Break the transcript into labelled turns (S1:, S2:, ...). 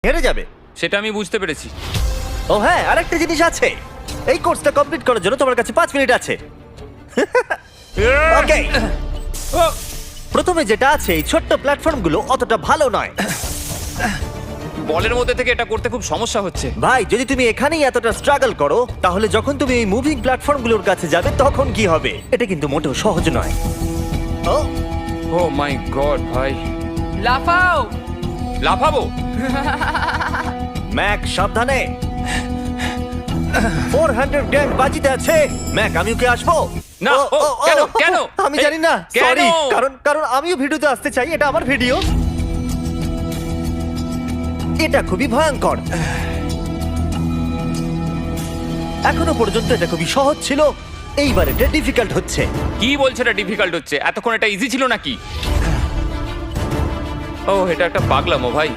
S1: হেরে যাবে।
S2: সেটা আমি বুঝতে পেরেছি।
S1: ও হ্যাঁ, আরেকটা জিনিস আছে। এই কোর্সটা কমপ্লিট করার জন্য তোমার কাছে 5 মিনিট আছে। ওকে,
S2: ও,
S1: প্রথমে যেটা আছে, এই ছোট্ট প্ল্যাটফর্মগুলো অতটা ভালো নয়।
S2: বলের মধ্যে থেকে এটা করতে খুব সমস্যা হচ্ছে।
S1: ভাই, যদি তুমি এখানেই এতটা স্ট্রাগল করো, তাহলে যখন তুমি এই মুভিং প্ল্যাটফর্মগুলোর কাছে যাবে তখন কি হবে? এটা কিন্তু মোটেও সহজ নয়। ও
S2: ও মাই গড ভাই,
S3: লাফাও।
S2: লাফাবো?
S1: ম্যাক, সাবধানে। 400 গ্র্যান্ড বাজিতে আছে। ম্যাক, আমি ওকে আসবো?
S2: না, কেন?
S1: আমি জানি না,
S2: কেন?
S1: সরি। কারণ আমিও ভিডিওতে আসতে চাই, এটা আমার ভিডিও। এটা খুবই ভয়ঙ্কর। এখনো পর্যন্ত এটা খুবই সহজ ছিল, এইবার এটা ডিফিকাল্ট হচ্ছে।
S2: কি বলছে এটা ডিফিকাল্ট হচ্ছে? এতক্ষণ এটা ইজি ছিল নাকি? ও, এটা একটা পাগলামো ভাই।